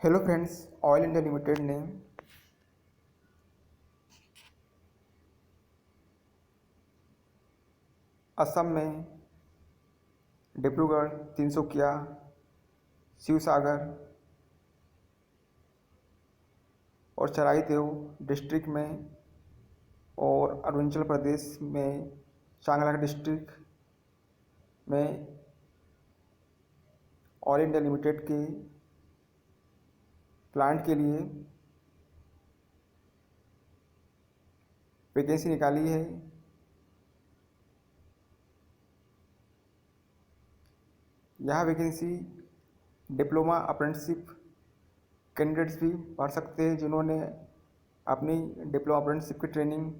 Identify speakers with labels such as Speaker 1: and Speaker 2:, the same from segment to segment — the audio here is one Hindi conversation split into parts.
Speaker 1: Hello friends, oil India limited ने असम में डिब्रूगढ़, तिनसुकिया, शिवसागर और चराईदेव डिस्ट्रिक्ट में और अरुणाचल प्रदेश में चांगलांग डिस्ट्रिक्ट में ऑयल इंडिया लिमिटेड के प्लांट के लिए वैकेंसी निकाली है। यह वैकेंसी डिप्लोमा अप्रेंटिसशिप कैंडिडेट्स भी भर सकते हैं जिन्होंने अपनी डिप्लोमा अप्रेंटिसशिप की ट्रेनिंग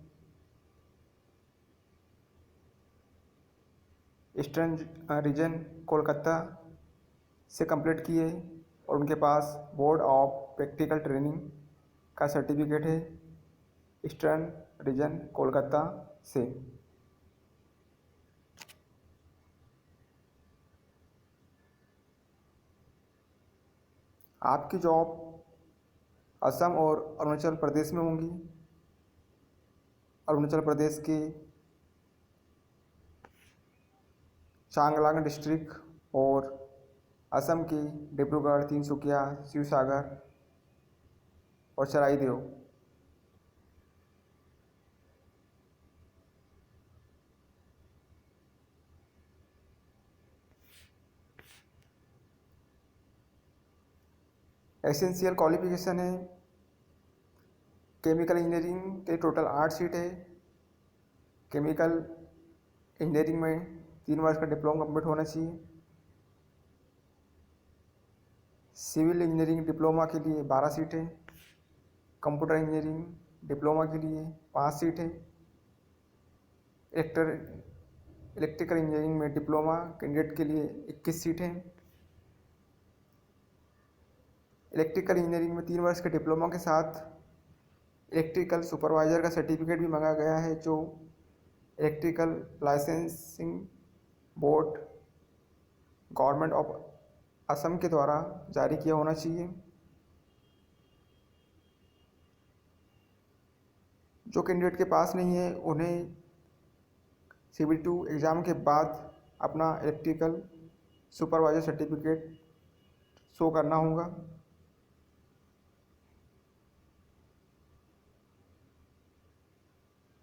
Speaker 1: ईस्टर्न रीजन कोलकाता से कंप्लीट की है और उनके पास बोर्ड ऑफ प्रैक्टिकल ट्रेनिंग का सर्टिफिकेट है ईस्टर्न रीजन कोलकाता से। आपकी जॉब असम और अरुणाचल प्रदेश में होंगी। अरुणाचल प्रदेश के चांगलांग डिस्ट्रिक्ट और असम की डिब्रूगढ़, तिनसुकिया, शिवसागर और चराईदेव। एसेंशियल क्वालिफिकेशन है केमिकल इंजीनियरिंग के टोटल 8 सीट है। केमिकल इंजीनियरिंग में 3 वर्ष का डिप्लोमा कंप्लीट होना चाहिए। सिविल इंजीनियरिंग डिप्लोमा के लिए 12 सीट है। कंप्यूटर इंजीनियरिंग डिप्लोमा के लिए 5 सीट है। इलेक्ट्रिकल इंजीनियरिंग में डिप्लोमा कैंडिडेट के लिए 21 सीट है। इलेक्ट्रिकल इंजीनियरिंग में 3 वर्ष के डिप्लोमा के साथ इलेक्ट्रिकल सुपरवाइजर का सर्टिफिकेट भी मांगा गया है जो electrical licensing board government of Assam के द्वारा जारी किया होना चाहिए। जो कैंडिडेट के पास नहीं है उन्हें CBT एग्ज़ाम के बाद अपना इलेक्ट्रिकल सुपरवाइजर सर्टिफिकेट शो करना होगा।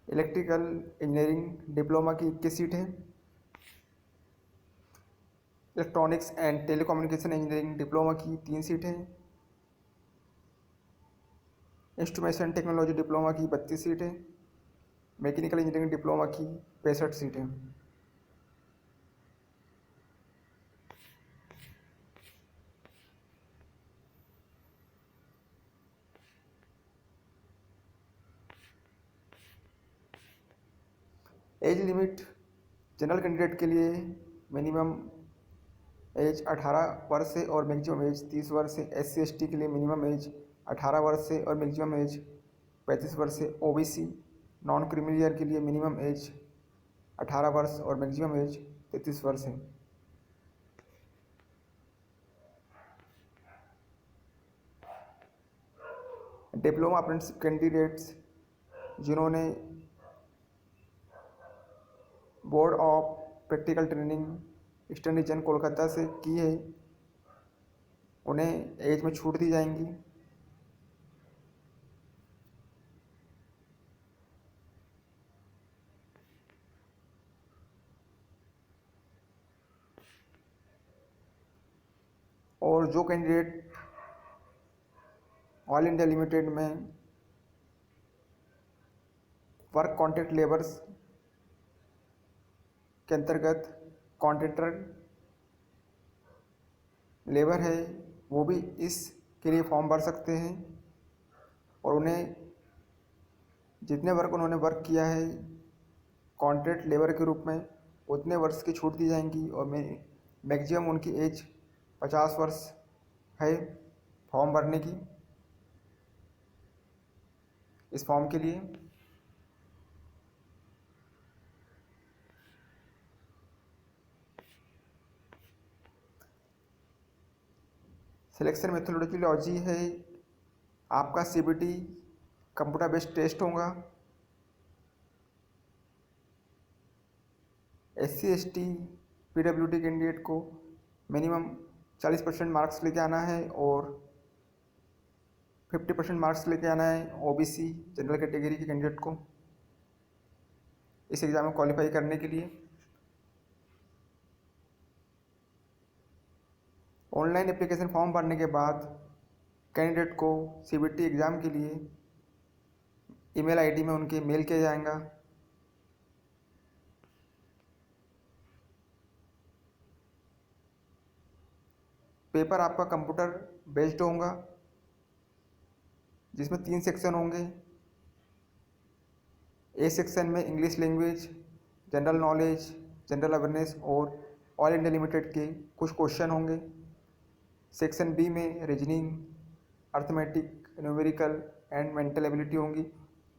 Speaker 1: इलेक्ट्रिकल इंजीनियरिंग डिप्लोमा की 21 सीट है। Electronics and telecommunication engineering diploma की 3 सीट है। इंस्ट्रूमेंटेशन टेक्नोलॉजी डिप्लोमा की 32 सीट है। मैकेनिकल इंजीनियरिंग डिप्लोमा की 65 सीट है। एज लिमिट जनरल कैंडिडेट के लिए मिनिमम एज 18 वर्ष से और मैक्सिमम एज 30 वर्ष से। SC/ST के लिए मिनिमम एज 18 वर्ष से और मैक्सिमम एज 35 वर्ष से। OBC नॉन क्रीमिलियर के लिए मिनिमम एज 18 वर्ष और मैक्सिमम एज 33 वर्ष है। डिप्लोमा अप्रेंटिसशिप कैंडिडेट्स जिन्होंने board of practical training eastern region Kolkata से की है उन्हें एज में छूट दी जाएंगी। और जो कैंडिडेट ऑयल इंडिया लिमिटेड में वर्क कॉन्ट्रैक्ट लेबर्स के अंतर्गत कॉन्ट्रैक्टर लेबर है वो भी इसके लिए फॉर्म भर सकते हैं और उन्हें जितने वर्क उन्होंने वर्क किया है कॉन्ट्रैक्ट लेबर के रूप में उतने वर्ष की छूट दी जाएंगी और मैक्सिमम उनकी एज 50 वर्ष है फॉर्म भरने की। इस फॉर्म के लिए सिलेक्शन मेथोडोलॉजी है आपका CBT कंप्यूटर बेस्ड टेस्ट होगा। SC ST PWD कैंडिडेट को मिनिमम 40% मार्क्स लेके आना है और 50% मार्क्स लेके आना है OBC जनरल कैटेगरी के कैंडिडेट को इस एग्ज़ाम में क्वालिफाई करने के लिए। ऑनलाइन एप्लीकेशन फॉर्म भरने के बाद कैंडिडेट को CBT एग्ज़ाम के लिए ईमेल ID में उनके मेल किया जाएगा। पेपर आपका कंप्यूटर बेस्ड होगा जिसमें 3 सेक्शन होंगे। A सेक्शन में English language, general knowledge, general awareness और ऑल इंडिया लिमिटेड के कुछ क्वेश्चन होंगे। सेक्शन B में reasoning, arithmetic, numerical and mental ability होंगी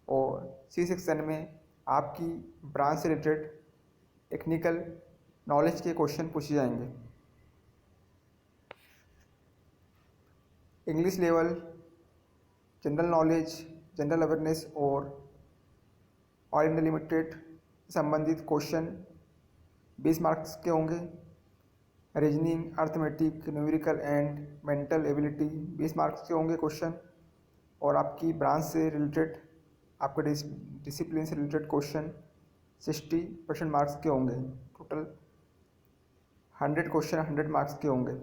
Speaker 1: और C सेक्शन में आपकी ब्रांच से रिलेटेड टेक्निकल नॉलेज के क्वेश्चन पूछे जाएंगे। English level, general knowledge, general awareness और ऑल इंडिया लिमिटेड संबंधित क्वेश्चन 20 मार्क्स के होंगे। Reasoning, arithmetic, numerical and mental ability 20 marks के होंगे क्वेश्चन और आपकी ब्रांच से रिलेटेड आपके डिसिप्लिन से रिलेटेड क्वेश्चन 60% मार्क्स के होंगे। टोटल 100 क्वेश्चन 100 मार्क्स के होंगे।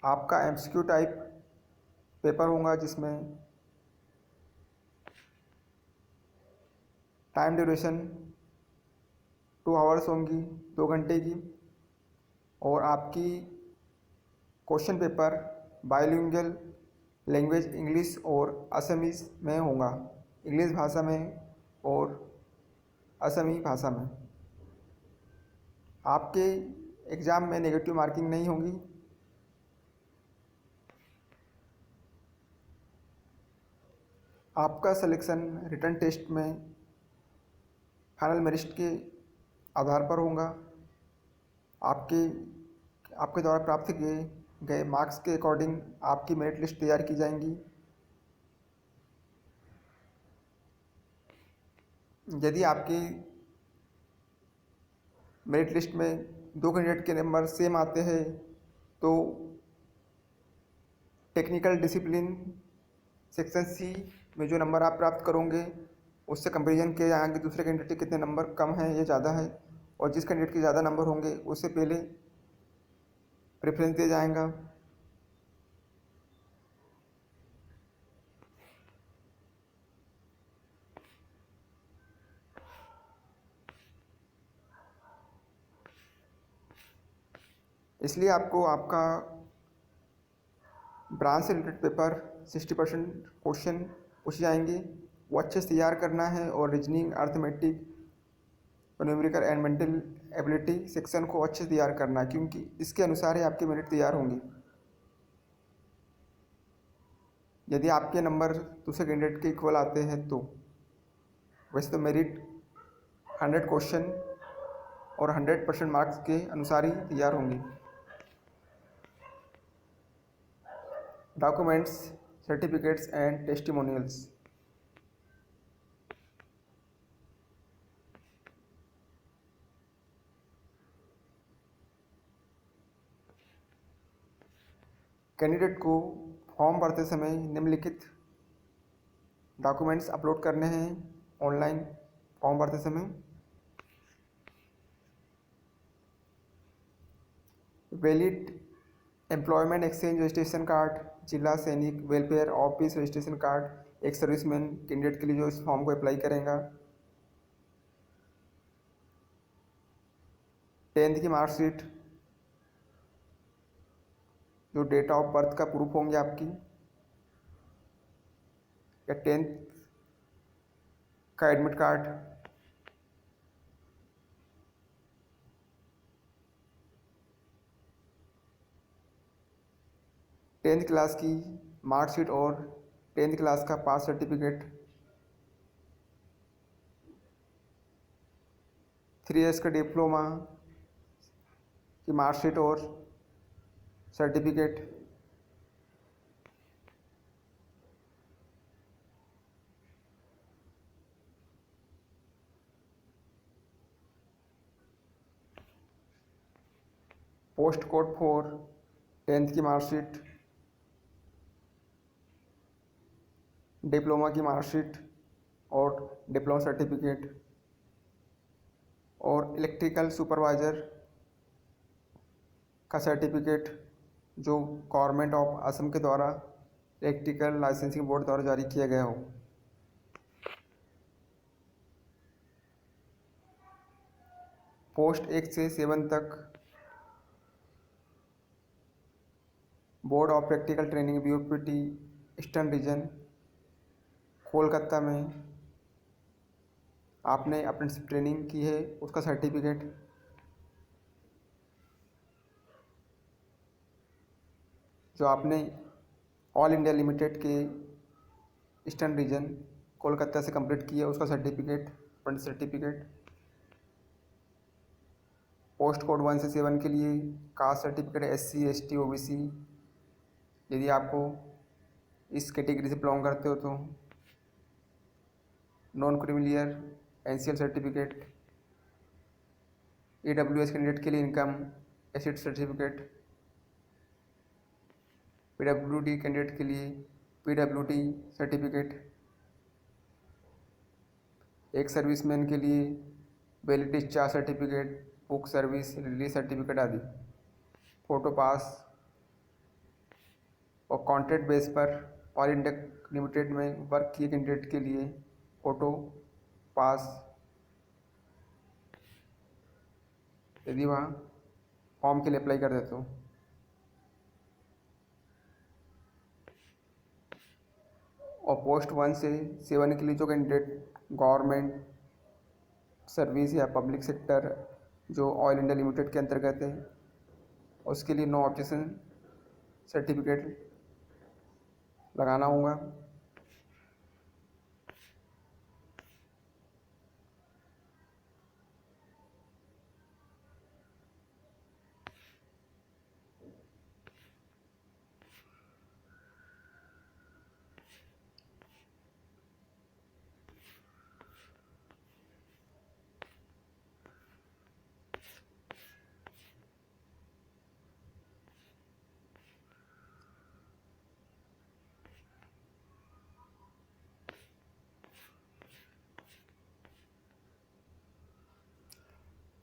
Speaker 1: आपका MCQ टाइप पेपर होगा जिसमें टाइम ड्यूरेशन 2 आवर्स होंगी, 2 घंटे की और आपकी question paper bilingual language English और असमीज में होगा, इंग्लिश भाषा में और असमी भाषा में। आपके एग्ज़ाम में नेगेटिव मार्किंग नहीं होगी। आपका सिलेक्शन रिटन टेस्ट में फाइनल मेरिट के आधार पर होगा। आपके द्वारा प्राप्त किए गए मार्क्स के अकॉर्डिंग आपकी मेरिट लिस्ट तैयार की जाएंगी। यदि आपकी मेरिट लिस्ट में 2 कैंडिडेट के नंबर सेम आते हैं तो टेक्निकल डिसिप्लिन सेक्शन C में जो नंबर आप प्राप्त करोगे उससे कंपैरिजन किया जाएगा दूसरे कैंडिडेट के कितने नंबर कम हैं या ज़्यादा है और जिस कैंडिडेट के ज़्यादा नंबर होंगे उससे पहले प्रेफरेंस दिया जाएगा। इसलिए आपको आपका ब्रांच से रिलेटेड पेपर 60% क्वेश्चन पूछे जाएंगे वो अच्छे से तैयार करना है और reasoning, arithmetic, numerical and mental ability section को अच्छे से तैयार करना है क्योंकि इसके अनुसार ही आपके मेरिट तैयार होंगी। यदि आपके नंबर दूसरे कैंडिडेट के इक्वल आते हैं तो वैसे तो मेरिट 100 क्वेश्चन और 100% मार्क्स के अनुसार ही तैयार होंगी। Documents, certificates and testimonials. Candidate को फॉर्म भरते समय निम्नलिखित डॉक्यूमेंट्स अपलोड करने हैं ऑनलाइन फॉर्म भरते समय। Valid employment exchange registration card, जिला सैनिक वेलफेयर ऑफिस रजिस्ट्रेशन कार्ड, एक सर्विसमैन कैंडिडेट के लिए जो इस फॉर्म को अप्लाई करेगा। 10th की मार्कशीट, जो डेट ऑफ बर्थ का प्रूफ होंगे आपकी, या 10th का एडमिट कार्ड, टेंथ क्लास की मार्कशीट और 10th क्लास का पास सर्टिफिकेट, 3 years का डिप्लोमा, की मार्कशीट और certificate, post code for 10th की मार्कशीट, डिप्लोमा की मार्कशीट और डिप्लोमा सर्टिफिकेट, और इलेक्ट्रिकल सुपरवाइज़र का सर्टिफिकेट जो गवर्नमेंट ऑफ असम के द्वारा इलेक्ट्रिकल लाइसेंसिंग बोर्ड द्वारा जारी किया गया हो। पोस्ट 1 से 7 तक board of practical training BOPT eastern region Kolkata में आपने अप्रेंटिसशिप ट्रेनिंग की है उसका सर्टिफिकेट, जो आपने ऑल इंडिया लिमिटेड के ईस्टर्न रीजन कोलकाता से कंप्लीट किया उसका certificate, apprentice certificate. Post code 1 से 7 के लिए caste certificate SC ST OBC यदि आपको इस कैटेगरी से बिलोंग करते हो तो, non creamy layer NCL certificate, AWS candidate के लिए income acid certificate, PWD candidate के लिए PWD सर्टिफिकेट, एक सर्विसमैन के लिए valid discharge certificate, book service release certificate आदि। फोटो पास और कॉन्ट्रैक्ट बेस पर ऑल इंडिया लिमिटेड में वर्क किए कैंडिडेट के लिए फ़ोटो पास यदि वहाँ फॉर्म के लिए अप्लाई कर देते हो। और पोस्ट 1 से 7 के लिए जो कैंडिडेट गवर्नमेंट सर्विस या पब्लिक सेक्टर जो ऑयल इंडिया लिमिटेड के अंतर्गत है उसके लिए नो ऑब्जेक्शन सर्टिफिकेट लगाना होगा।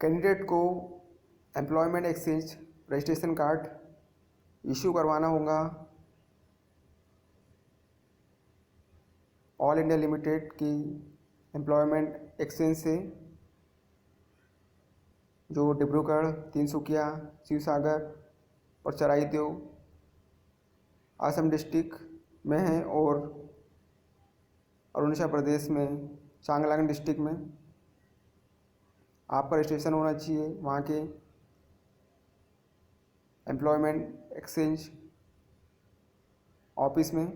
Speaker 1: कैंडिडेट को employment exchange registration card issue करवाना होगा ऑल इंडिया लिमिटेड की एम्प्लॉयमेंट एक्सचेंज से, जो डिब्रूगढ़, तिनसुकिया, शिवसागर और चराईदेव असम डिस्ट्रिक्ट में है, और अरुणाचल प्रदेश में चांगलांग डिस्ट्रिक्ट में आपका रजिस्ट्रेशन होना चाहिए वहाँ के एम्प्लॉयमेंट एक्सचेंज ऑफिस में।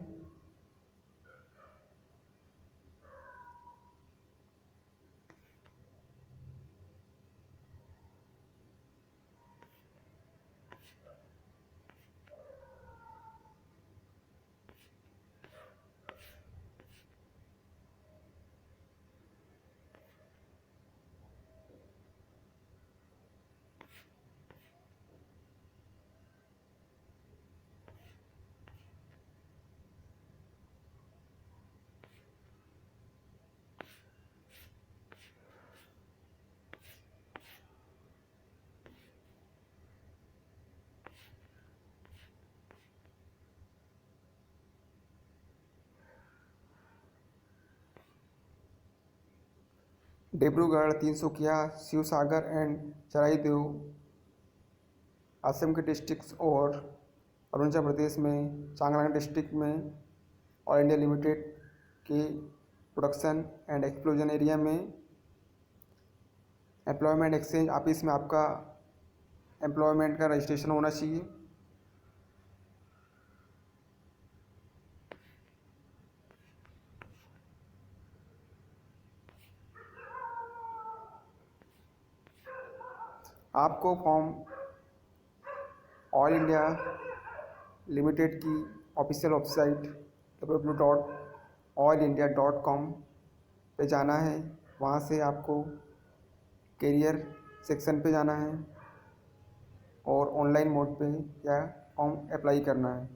Speaker 1: डिब्रूगढ़, तिनसुकिया, शिवसागर एंड चराईदेव असम के डिस्ट्रिक्ट्स और अरुणाचल प्रदेश में चांगलांग डिस्ट्रिक्ट में ऑल इंडिया लिमिटेड के प्रोडक्शन एंड एक्सप्लोजन एरिया में एम्प्लॉयमेंट एक्सचेंज ऑफिस में आपका एम्प्लॉयमेंट का रजिस्ट्रेशन होना चाहिए। आपको फॉर्म ऑल इंडिया लिमिटेड की ऑफिशियल वेबसाइट www.allindia.com पे जाना है। वहाँ से आपको करियर सेक्शन पे जाना है और ऑनलाइन मोड पे या फॉर्म अप्लाई करना है।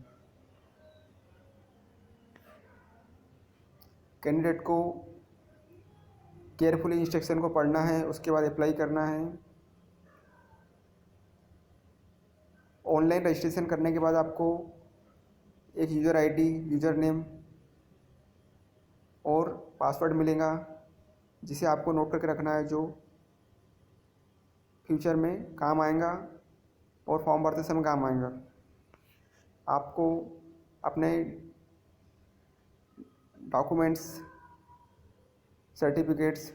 Speaker 1: कैंडिडेट को केयरफुली इंस्ट्रक्शन को पढ़ना है, उसके बाद अप्लाई करना है। ऑनलाइन रजिस्ट्रेशन करने के बाद आपको एक यूज़र आईडी, यूज़र नेम और पासवर्ड मिलेगा, जिसे आपको नोट करके रखना है, जो फ्यूचर में काम आएगा और फॉर्म भरते समय काम आएगा। आपको अपने documents, certificates,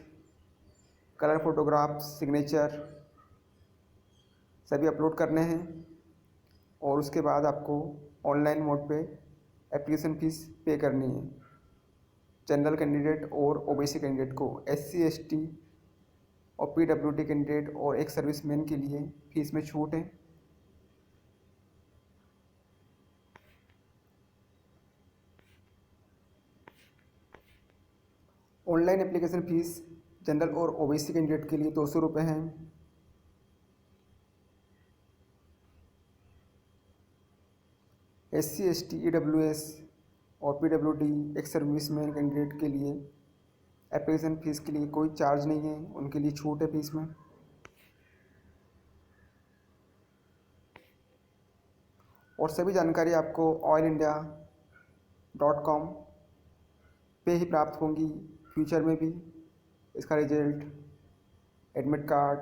Speaker 1: colour photographs, signature सभी अपलोड करने हैं और उसके बाद आपको ऑनलाइन मोड पे एप्लीकेशन फ़ीस पे करनी है। जनरल कैंडिडेट और ओबीसी कैंडिडेट को, SC ST और PWD कैंडिडेट और एक सर्विसमैन के लिए फ़ीस में छूट है। ऑनलाइन एप्लीकेशन फ़ीस जनरल और ओबीसी कैंडिडेट के लिए 200 रुपये हैं। SC ST EWS और PWD एक सर्विसमैन कैंडिडेट के लिए एप्लीकेशन फ़ीस के लिए कोई चार्ज नहीं है, उनके लिए छूट है फीस में। और सभी जानकारी आपको allindia.com पे ही प्राप्त होंगी फ्यूचर में भी। इसका रिजल्ट, एडमिट कार्ड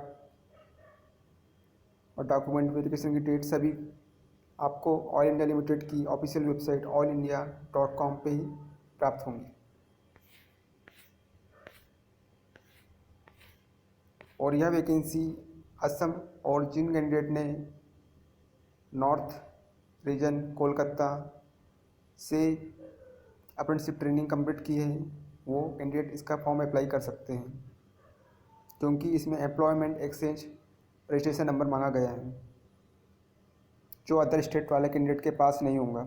Speaker 1: और डॉक्यूमेंट वेरिफिकेशन की डेट सभी आपको ऑल इंडिया लिमिटेड की ऑफिशियल वेबसाइट allindia.com पे ही प्राप्त होंगी। और यह वैकेंसी असम और जिन कैंडिडेट ने नॉर्थ रीजन कोलकाता से अप्रेंटिसशिप ट्रेनिंग कंप्लीट की है, वो कैंडिडेट इसका फॉर्म अप्लाई कर सकते हैं, क्योंकि इसमें एम्प्लॉयमेंट एक्सचेंज रजिस्ट्रेशन नंबर मांगा गया है, जो अदर स्टेट वाले कैंडिडेट के पास नहीं होगा।